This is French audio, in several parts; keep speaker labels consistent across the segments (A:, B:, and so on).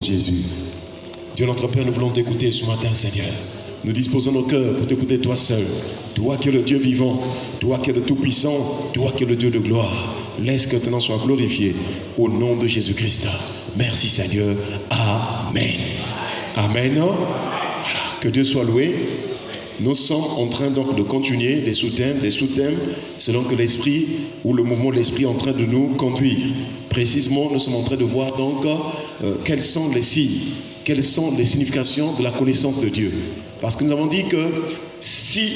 A: Jésus. Dieu notre Père, nous voulons t'écouter ce matin, Seigneur. Nous disposons nos cœurs pour t'écouter toi seul. Toi qui es le Dieu vivant, toi qui es le Tout-Puissant, toi qui es le Dieu de gloire. Laisse que ton nom soit glorifié au nom de Jésus-Christ. Merci Seigneur. Amen. Amen. Voilà. Que Dieu soit loué. Nous sommes en train donc de continuer des sous-thèmes, selon que l'esprit ou le mouvement de l'esprit est en train de nous conduire. Précisément, nous sommes en train de voir donc quels sont les signes, quelles sont les significations de la connaissance de Dieu. Parce que nous avons dit que si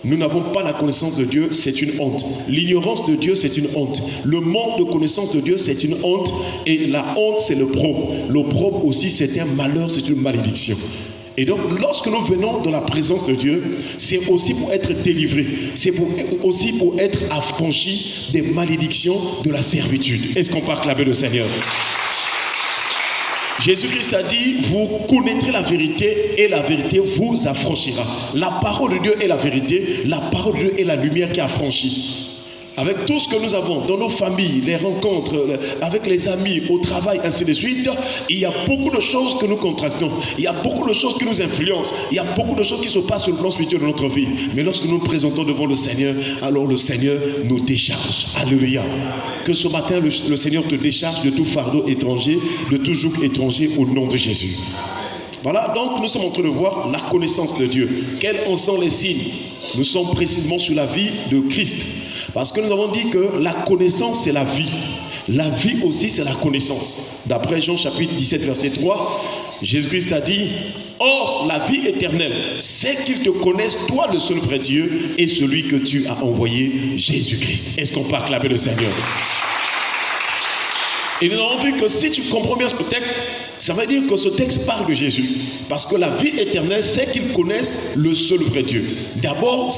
A: nous n'avons pas la connaissance de Dieu, c'est une honte. L'ignorance de Dieu, c'est une honte. Le manque de connaissance de Dieu, c'est une honte. Et la honte, c'est l'opprobre. L'opprobre aussi, c'est un malheur, c'est une malédiction. Et donc, lorsque nous venons dans la présence de Dieu, c'est aussi pour être délivré. C'est aussi pour être affranchi des malédictions de la servitude. Est-ce qu'on peut acclamer le Seigneur? Jésus-Christ a dit, vous connaîtrez la vérité et la vérité vous affranchira. La parole de Dieu est la vérité, la parole de Dieu est la lumière qui affranchit. Avec tout ce que nous avons dans nos familles, les rencontres, avec les amis, au travail, ainsi de suite, il y a beaucoup de choses que nous contractons. Il y a beaucoup de choses qui nous influencent. Il y a beaucoup de choses qui se passent sur le plan spirituel de notre vie. Mais lorsque nous nous présentons devant le Seigneur, alors le Seigneur nous décharge. Alléluia. Que ce matin, le Seigneur te décharge de tout fardeau étranger, de tout joug étranger au nom de Jésus. Voilà, donc nous sommes en train de voir la connaissance de Dieu. Quels en sont les signes? Nous sommes précisément sur la vie de Christ. Parce que nous avons dit que la connaissance, c'est la vie. La vie aussi, c'est la connaissance. D'après Jean chapitre 17, verset 3, Jésus-Christ a dit, « Or, la vie éternelle, c'est qu'ils te connaissent, toi le seul vrai Dieu, et celui que tu as envoyé, Jésus-Christ. » Est-ce qu'on peut acclamer le Seigneur? Et nous avons vu que si tu comprends bien ce texte, ça veut dire que ce texte parle de Jésus. Parce que la vie éternelle, c'est qu'ils connaissent le seul vrai Dieu. D'abord,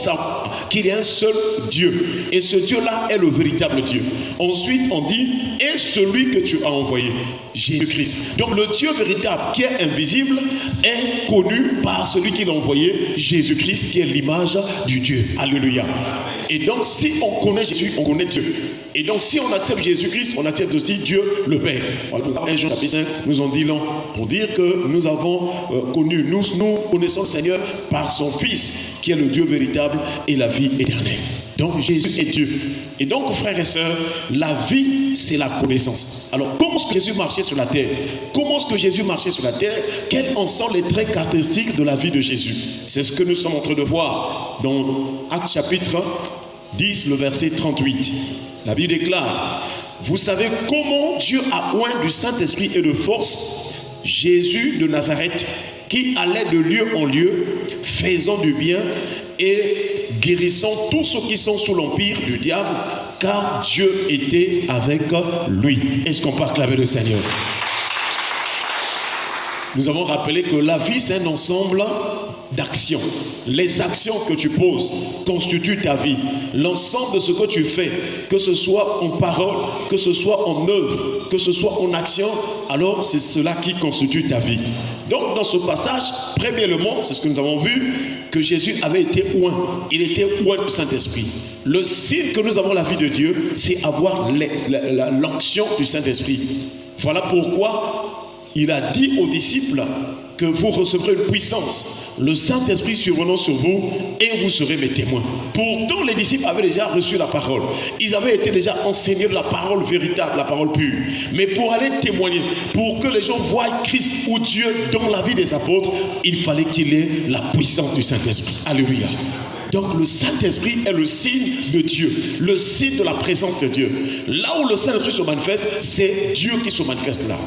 A: qu'il y a un seul Dieu. Et ce Dieu-là est le véritable Dieu. Ensuite, on dit, et celui que tu as envoyé, Jésus-Christ. Donc le Dieu véritable qui est invisible est connu par celui qui l'a envoyé, Jésus-Christ, qui est l'image du Dieu. Alléluia. Et donc, si on connaît Jésus, on connaît Dieu. Et donc, si on accepte Jésus-Christ, on accepte aussi Dieu le Père. Voilà pourquoi 1 Jean chapitre 5 nous en dit long, pour dire que nous avons connu, nous connaissons le Seigneur par son Fils, qui est le Dieu véritable et la vie éternelle. Donc, Jésus est Dieu. Et donc, frères et sœurs, la vie, c'est la connaissance. Alors, comment est-ce que Jésus marchait sur la terre? Comment est-ce que Jésus marchait sur la terre? Quels en sont les traits caractéristiques de la vie de Jésus? C'est ce que nous sommes en train de voir dans Actes chapitre 10, le verset 38. La Bible déclare, vous savez comment Dieu a oint du Saint-Esprit et de force Jésus de Nazareth, qui allait de lieu en lieu, faisant du bien et guérissant tous ceux qui sont sous l'empire du diable, car Dieu était avec lui. Est-ce qu'on peut acclamer le Seigneur? Nous avons rappelé que la vie, c'est un ensemble d'actions. Les actions que tu poses constituent ta vie. L'ensemble de ce que tu fais, que ce soit en parole, que ce soit en œuvre, que ce soit en action, alors c'est cela qui constitue ta vie. Donc dans ce passage, premièrement, c'est ce que nous avons vu, que Jésus avait été oint. Il était oint du Saint-Esprit. Le signe que nous avons la vie de Dieu, c'est avoir l'onction du Saint-Esprit. Voilà pourquoi il a dit aux disciples que vous recevrez une puissance, le Saint-Esprit survenant sur vous, et vous serez mes témoins. Pourtant, les disciples avaient déjà reçu la parole. Ils avaient été déjà enseignés de la parole véritable, la parole pure. Mais pour aller témoigner, pour que les gens voient Christ ou Dieu dans la vie des apôtres, il fallait qu'il ait la puissance du Saint-Esprit. Alléluia. Donc le Saint-Esprit est le signe de Dieu, le signe de la présence de Dieu. Là où le Saint-Esprit se manifeste, c'est Dieu qui se manifeste là.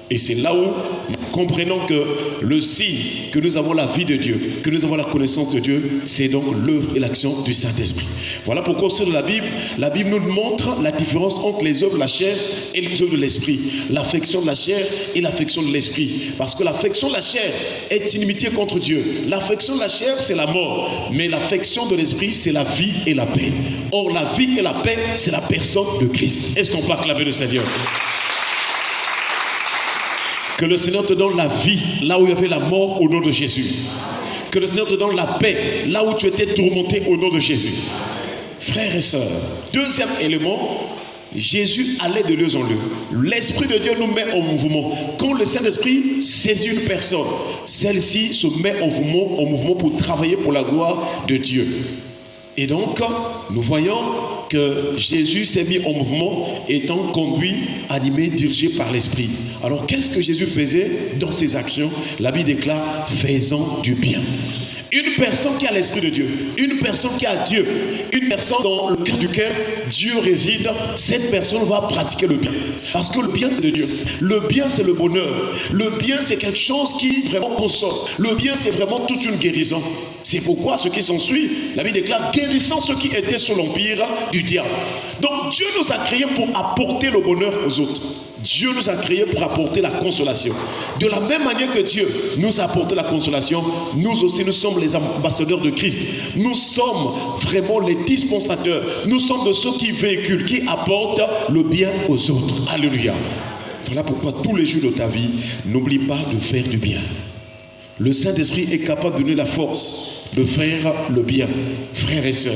A: Et c'est là où nous comprenons que le signe que nous avons la vie de Dieu, que nous avons la connaissance de Dieu, c'est donc l'œuvre et l'action du Saint-Esprit. Voilà pourquoi au sein de la Bible nous montre la différence entre les œuvres de la chair et les œuvres de l'esprit. L'affection de la chair et l'affection de l'esprit. Parce que l'affection de la chair est inimitié contre Dieu. L'affection de la chair, c'est la mort. Mais l'affection de l'esprit, c'est la vie et la paix. Or, la vie et la paix, c'est la personne de Christ. Est-ce qu'on peut acclamer le Seigneur? Que le Seigneur te donne la vie là où il y avait la mort au nom de Jésus. Que le Seigneur te donne la paix là où tu étais tourmenté au nom de Jésus. Frères et sœurs, deuxième élément, Jésus allait de lieu en lieu. L'Esprit de Dieu nous met en mouvement. Quand le Saint-Esprit saisit une personne, celle-ci se met en mouvement pour travailler pour la gloire de Dieu. Et donc, nous voyons que Jésus s'est mis en mouvement, étant conduit, animé, dirigé par l'Esprit. Alors, qu'est-ce que Jésus faisait dans ses actions? La Bible déclare, faisant du bien. Une personne qui a l'Esprit de Dieu, une personne qui a Dieu, une personne dans le cœur duquel Dieu réside, cette personne va pratiquer le bien. Parce que le bien, c'est de Dieu. Le bien, c'est le bonheur. Le bien, c'est quelque chose qui vraiment console. Le bien, c'est vraiment toute une guérison. C'est pourquoi ce qui s'ensuit, la Bible déclare, guérissant ceux qui étaient sous l'empire du diable. Donc Dieu nous a créés pour apporter le bonheur aux autres. Dieu nous a créés pour apporter la consolation. De la même manière que Dieu nous a apporté la consolation, nous aussi nous sommes les ambassadeurs de Christ. Nous sommes vraiment les dispensateurs. Nous sommes de ceux qui véhiculent, qui apportent le bien aux autres. Alléluia. Voilà pourquoi tous les jours de ta vie, n'oublie pas de faire du bien. Le Saint-Esprit est capable de donner la force de faire le bien. Frères et sœurs,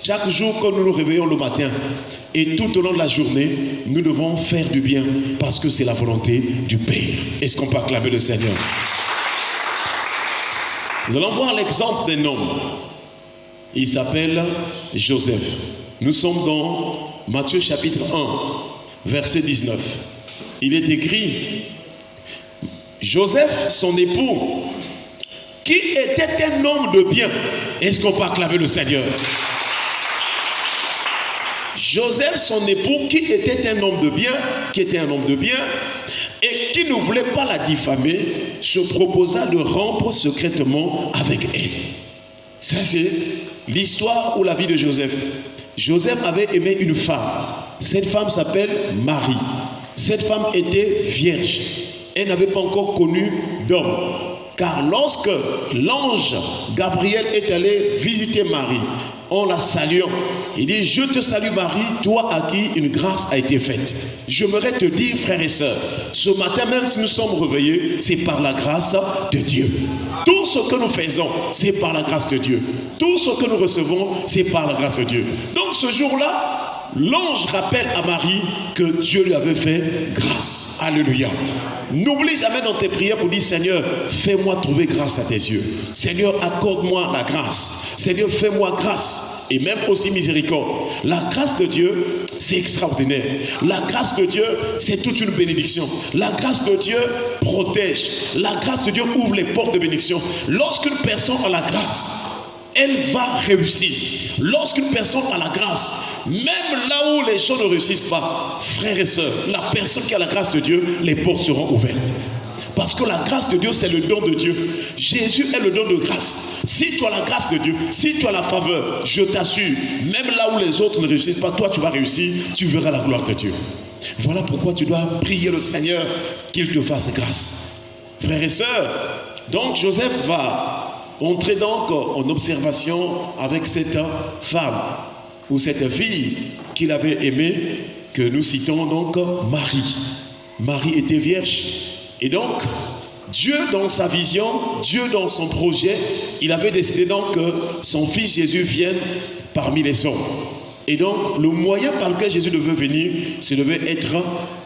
A: chaque jour quand nous nous réveillons le matin et tout au long de la journée, nous devons faire du bien parce que c'est la volonté du Père. Est-ce qu'on peut acclamer le Seigneur? Nous allons voir l'exemple d'un homme. Il s'appelle Joseph. Nous sommes dans Matthieu chapitre 1, verset 19. Il est écrit, Joseph, son époux, qui était un homme de bien. Est-ce qu'on peut acclamer le Seigneur? Joseph, son époux, qui était un homme de bien, et qui ne voulait pas la diffamer, se proposa de rompre secrètement avec elle. Ça, c'est l'histoire ou la vie de Joseph. Joseph avait aimé une femme. Cette femme s'appelle Marie. Cette femme était vierge. Elle n'avait pas encore connu d'homme. Car lorsque l'ange Gabriel est allé visiter Marie, en la saluant, il dit, je te salue Marie, toi à qui une grâce a été faite. J'aimerais te dire, frères et sœurs, ce matin même si nous sommes réveillés, c'est par la grâce de Dieu. Tout ce que nous faisons, c'est par la grâce de Dieu. Tout ce que nous recevons, c'est par la grâce de Dieu. Donc ce jour-là, l'ange rappelle à Marie que Dieu lui avait fait grâce. Alléluia. N'oublie jamais dans tes prières pour dire, Seigneur, fais-moi trouver grâce à tes yeux. Seigneur, accorde-moi la grâce. Seigneur, fais-moi grâce. Et même aussi miséricorde. La grâce de Dieu, c'est extraordinaire. La grâce de Dieu, c'est toute une bénédiction. La grâce de Dieu protège. La grâce de Dieu ouvre les portes de bénédiction. Lorsqu'une personne a la grâce, elle va réussir. Lorsqu'une personne a la grâce, même là où les gens ne réussissent pas, frères et sœurs, la personne qui a la grâce de Dieu, les portes seront ouvertes. Parce que la grâce de Dieu, c'est le don de Dieu. Jésus est le don de grâce. Si tu as la grâce de Dieu, si tu as la faveur, je t'assure, même là où les autres ne réussissent pas, toi tu vas réussir, tu verras la gloire de Dieu. Voilà pourquoi tu dois prier le Seigneur qu'il te fasse grâce. Frères et sœurs, donc Joseph va entrer donc en observation avec cette femme ou cette fille qu'il avait aimée, que nous citons donc Marie. Marie était vierge. Et donc, Dieu dans sa vision, Dieu dans son projet, il avait décidé donc que son fils Jésus vienne parmi les hommes. Et donc, le moyen par lequel Jésus devait venir, ce devait être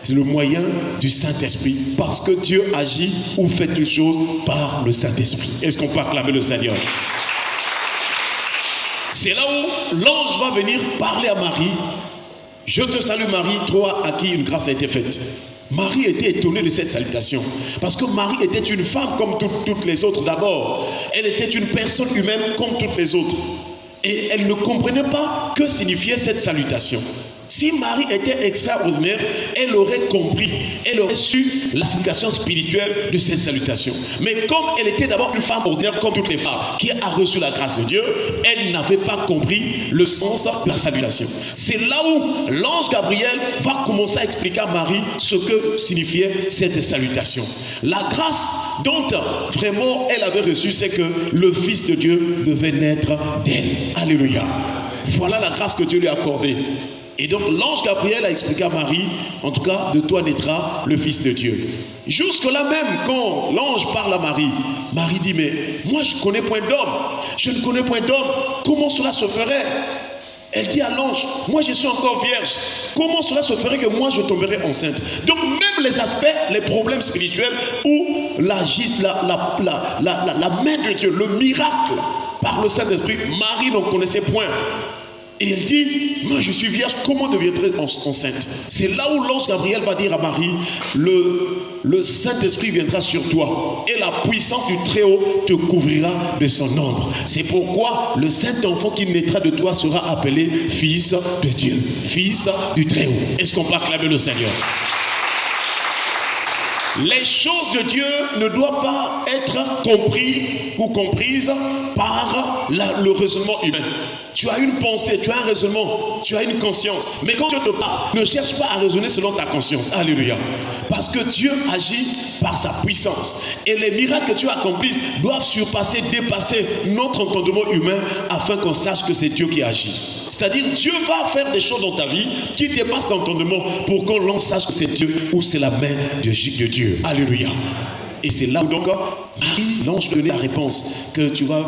A: le moyen du Saint-Esprit. Parce que Dieu agit ou fait toutes choses par le Saint-Esprit. Est-ce qu'on peut acclamer le Seigneur? C'est là où l'ange va venir parler à Marie. Je te salue Marie, toi à qui une grâce a été faite. Marie était étonnée de cette salutation. Parce que Marie était une femme comme toutes les autres d'abord. Elle était une personne humaine comme toutes les autres. Et elle ne comprenait pas que signifiait cette salutation. Si Marie était extraordinaire, elle aurait compris, elle aurait su la signification spirituelle de cette salutation. Mais comme elle était d'abord une femme ordinaire comme toutes les femmes, qui a reçu la grâce de Dieu, elle n'avait pas compris le sens de la salutation. C'est là où l'ange Gabriel va commencer à expliquer à Marie ce que signifiait cette salutation. La grâce dont vraiment elle avait reçu, c'est que le Fils de Dieu devait naître d'elle. Alléluia. Voilà la grâce que Dieu lui a accordée. Et donc l'ange Gabriel a expliqué à Marie, en tout cas, de toi naîtra le Fils de Dieu. Jusque-là même, quand l'ange parle à Marie, Marie dit, mais moi je ne connais point d'homme. Je ne connais point d'homme. Comment cela se ferait? Elle dit à l'ange, moi je suis encore vierge. Comment cela se ferait que moi je tomberais enceinte? Donc même les aspects, les problèmes spirituels où la main de Dieu, le miracle par le Saint-Esprit, Marie n'en connaissait point. Et elle dit, moi je suis vierge, comment deviendrai-je enceinte? C'est là où l'ange Gabriel va dire à Marie, le Saint-Esprit viendra sur toi et la puissance du Très-Haut te couvrira de son ombre. C'est pourquoi le Saint-Enfant qui naîtra de toi sera appelé Fils de Dieu, Fils du Très-Haut. Est-ce qu'on peut acclamer le Seigneur? Les choses de Dieu ne doivent pas être comprises par le raisonnement humain. Tu as une pensée, tu as un raisonnement, tu as une conscience. Mais quand Dieu te parle, ne cherche pas à raisonner selon ta conscience. Alléluia. Parce que Dieu agit par sa puissance. Et les miracles que tu accomplis doivent surpasser, dépasser notre entendement humain afin qu'on sache que c'est Dieu qui agit. C'est-à-dire Dieu va faire des choses dans ta vie qui dépassent l'entendement pour qu'on sache que c'est Dieu ou c'est la main de Dieu. Alléluia. Et c'est là où donc Marie, l'ange donnait la réponse que tu vas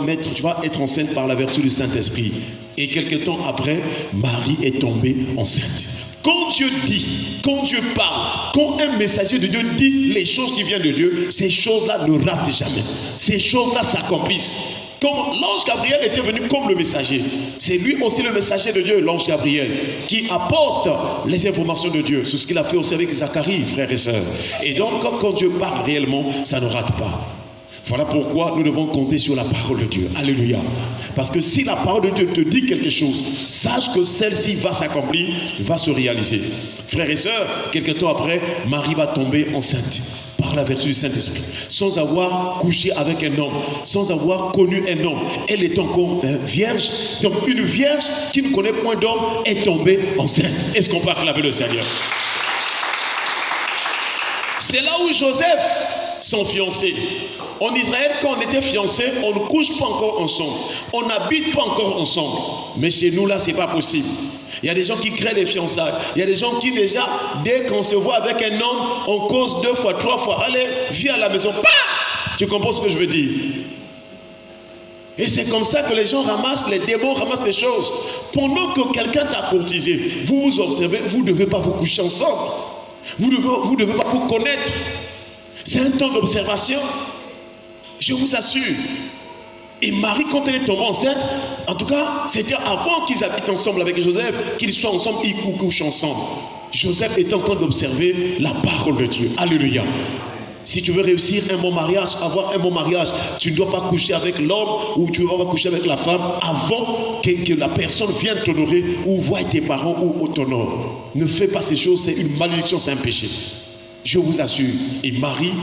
A: être enceinte par la vertu du Saint-Esprit. Et quelque temps après, Marie est tombée enceinte. Quand Dieu dit, quand Dieu parle, quand un messager de Dieu dit les choses qui viennent de Dieu, ces choses-là ne ratent jamais. Ces choses-là s'accomplissent. Comme l'ange Gabriel était venu comme le messager, c'est lui aussi le messager de Dieu, l'ange Gabriel, qui apporte les informations de Dieu. C'est ce qu'il a fait aussi avec Zacharie, frères et sœurs. Et donc, quand Dieu parle réellement, ça ne rate pas. Voilà pourquoi nous devons compter sur la parole de Dieu. Alléluia. Parce que si la parole de Dieu te dit quelque chose, sache que celle-ci va s'accomplir, va se réaliser. Frères et sœurs, quelque temps après, Marie va tomber enceinte par la vertu du Saint-Esprit, sans avoir couché avec un homme, sans avoir connu un homme. Elle est encore vierge. Donc une vierge qui ne connaît point d'homme est tombée enceinte. Est-ce qu'on peut acclamer le Seigneur? C'est là où Joseph, son fiancé. En Israël, quand on était fiancé, on ne couche pas encore ensemble. On n'habite pas encore ensemble. Mais chez nous, là, ce n'est pas possible. Il y a des gens qui créent des fiançailles. Il y a des gens qui déjà, dès qu'on se voit avec un homme, on cause 2 fois, 3 fois. Allez, viens à la maison. Bah! Tu comprends ce que je veux dire? Et c'est comme ça que les gens ramassent, les démons ramassent des choses. Pendant que quelqu'un t'a courtisé, vous vous observez, vous ne devez pas vous coucher ensemble. Vous ne devez pas vous connaître. C'est un temps d'observation. Je vous assure. Et Marie, quand elle est tombée enceinte, en tout cas, c'était avant qu'ils habitent ensemble avec Joseph, qu'ils soient ensemble, ils couchent ensemble. Joseph est en train d'observer la parole de Dieu. Alléluia. Si tu veux réussir un bon mariage, avoir un bon mariage, tu ne dois pas coucher avec l'homme ou tu ne dois pas coucher avec la femme avant que la personne vienne t'honorer ou voie tes parents ou t'honore. Ne fais pas ces choses, c'est une malédiction, c'est un péché. Je vous assure. Et Marie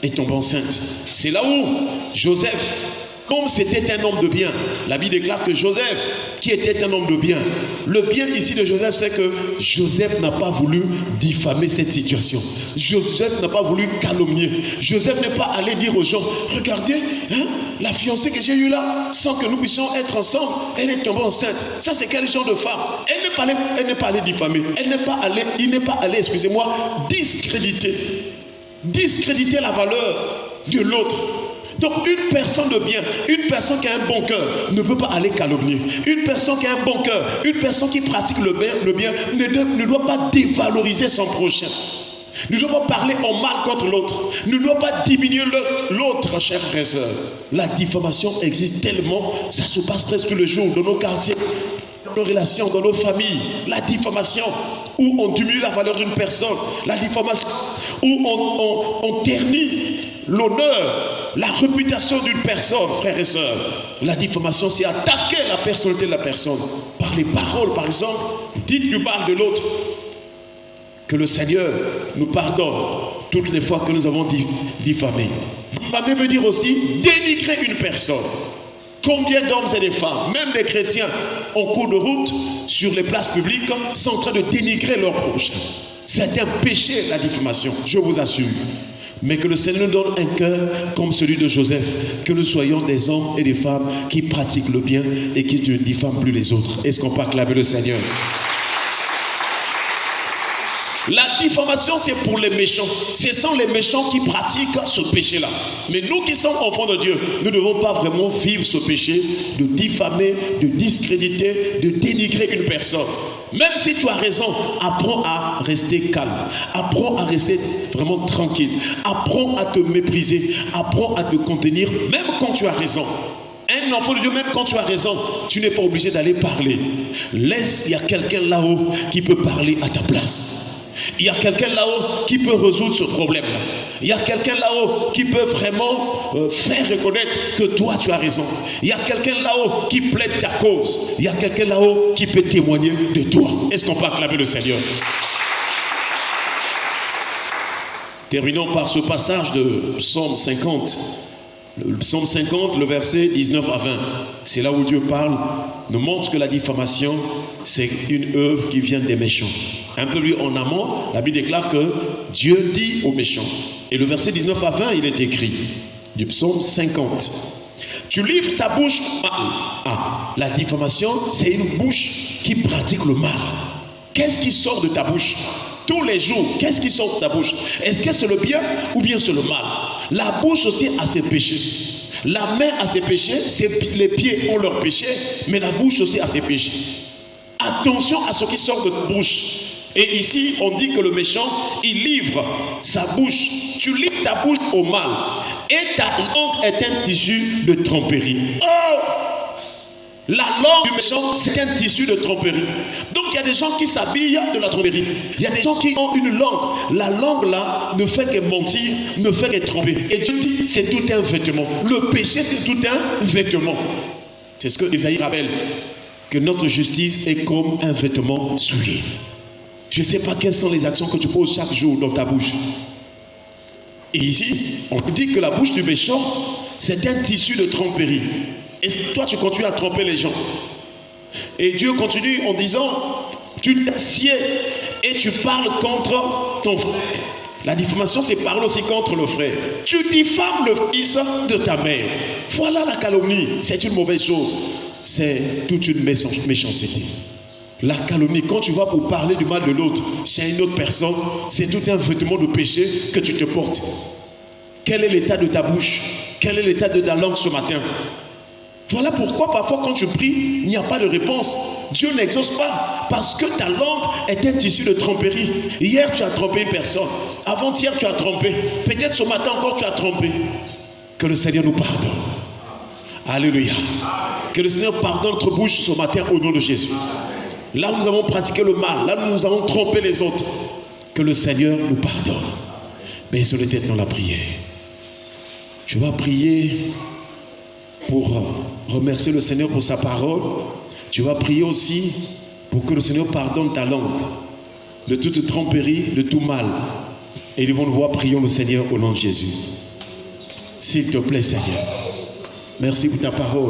A: est tombée enceinte. C'est là où Joseph, comme c'était un homme de bien, la Bible déclare que Joseph, qui était un homme de bien, le bien ici de Joseph, c'est que Joseph n'a pas voulu diffamer cette situation. Joseph n'a pas voulu calomnier. Joseph n'est pas allé dire aux gens, regardez, la fiancée que j'ai eue là, sans que nous puissions être ensemble, elle est tombée enceinte. Ça, c'est quel genre de femme? Elle n'est pas allée diffamer. Il n'est pas allé, excusez-moi, discréditer la valeur de l'autre. Donc une personne de bien, une personne qui a un bon cœur ne peut pas aller calomnier. Une personne qui a un bon cœur, une personne qui pratique le bien ne doit pas dévaloriser son prochain. Ne doit pas parler en mal contre l'autre. Ne doit pas diminuer l'autre, chers frères et sœurs. La diffamation existe tellement, ça se passe presque tous les jours dans nos quartiers, dans nos relations, dans nos familles. La diffamation, où on diminue la valeur d'une personne. La diffamation, où on ternit l'honneur, la réputation d'une personne, frères et sœurs. La diffamation, c'est attaquer la personnalité de la personne. Par les paroles, par exemple, dites du mal de l'autre. Que le Seigneur nous pardonne toutes les fois que nous avons diffamé. Diffamer veut dire aussi dénigrer une personne. Combien d'hommes et de femmes, même des chrétiens, en cours de route, sur les places publiques, sont en train de dénigrer leur prochain. C'est un péché, la diffamation, je vous assure. Mais que le Seigneur nous donne un cœur comme celui de Joseph. Que nous soyons des hommes et des femmes qui pratiquent le bien et qui ne diffament plus les autres. Est-ce qu'on peut acclamer le Seigneur? La diffamation, c'est pour les méchants. Ce sont les méchants qui pratiquent ce péché-là. Mais nous qui sommes enfants de Dieu, nous ne devons pas vraiment vivre ce péché de diffamer, de discréditer, de dénigrer une personne. Même si tu as raison, apprends à rester calme. Apprends à rester vraiment tranquille. Apprends à te mépriser. Apprends à te contenir, même quand tu as raison. Un enfant de Dieu, même quand tu as raison, tu n'es pas obligé d'aller parler. Laisse, il y a quelqu'un là-haut qui peut parler à ta place. Il y a quelqu'un là-haut qui peut résoudre ce problème-là. Il y a quelqu'un là-haut qui peut vraiment faire reconnaître que toi tu as raison. Il y a quelqu'un là-haut qui plaide ta cause. Il y a quelqu'un là-haut qui peut témoigner de toi. Est-ce qu'on peut acclamer le Seigneur? Terminons par ce passage de Psaume 50. Le Psaume 50, le verset 19 à 20. C'est là où Dieu parle, nous montre que la diffamation, c'est une œuvre qui vient des méchants. Un peu lui en amont, la Bible déclare que Dieu dit aux méchants. Et le verset 19 à 20, il est écrit, du Psaume 50. Tu livres ta bouche mal. Ah, la diffamation, c'est une bouche qui pratique le mal. Qu'est-ce qui sort de ta bouche? Tous les jours, qu'est-ce qui sort de ta bouche? Est-ce que c'est le bien ou bien c'est le mal? La bouche aussi a ses péchés. La main a ses péchés, les pieds ont leurs péchés, mais la bouche aussi a ses péchés. Attention à ce qui sort de ta bouche. Et ici, on dit que le méchant, il livre sa bouche. Tu livres ta bouche au mal. Et ta langue est un tissu de tromperie. Oh! La langue du méchant, c'est un tissu de tromperie. Donc il y a des gens qui s'habillent de la tromperie. Il y a des gens qui ont une langue. La langue là ne fait que mentir, ne fait que tromper. Et Dieu dit, c'est tout un vêtement. Le péché, c'est tout un vêtement. C'est ce que Isaïe rappelle, que notre justice est comme un vêtement souillé. Je ne sais pas quelles sont les actions que tu poses chaque jour dans ta bouche. Et ici, on dit que la bouche du méchant, c'est un tissu de tromperie. Et toi, tu continues à tromper les gens. Et Dieu continue en disant, tu t'assieds et tu parles contre ton frère. La diffamation, c'est parler aussi contre le frère. Tu diffames le fils de ta mère. Voilà la calomnie. C'est une mauvaise chose. C'est toute une méchanceté. La calomnie, quand tu vas pour parler du mal de l'autre chez une autre personne, c'est tout un vêtement de péché que tu te portes. Quel est l'état de ta bouche? Quel est l'état de ta langue ce matin? Voilà pourquoi parfois quand tu pries, il n'y a pas de réponse. Dieu n'exauce pas parce que ta langue est un tissu de tromperie. Hier tu as trompé une personne, avant-hier tu as trompé, peut-être ce matin encore tu as trompé. Que le Seigneur nous pardonne. Alléluia. Que le Seigneur pardonne notre bouche ce matin au nom de Jésus. Là où nous avons pratiqué le mal, là où nous avons trompé les autres, que le Seigneur nous pardonne. Mais sur les têtes dans la prière. Je vais prier pour remercier le Seigneur pour sa parole. Tu vas prier aussi pour que le Seigneur pardonne ta langue de toute tromperie, de tout mal. Et nous allons voir, prions le Seigneur au nom de Jésus. S'il te plaît, Seigneur. Merci pour ta parole.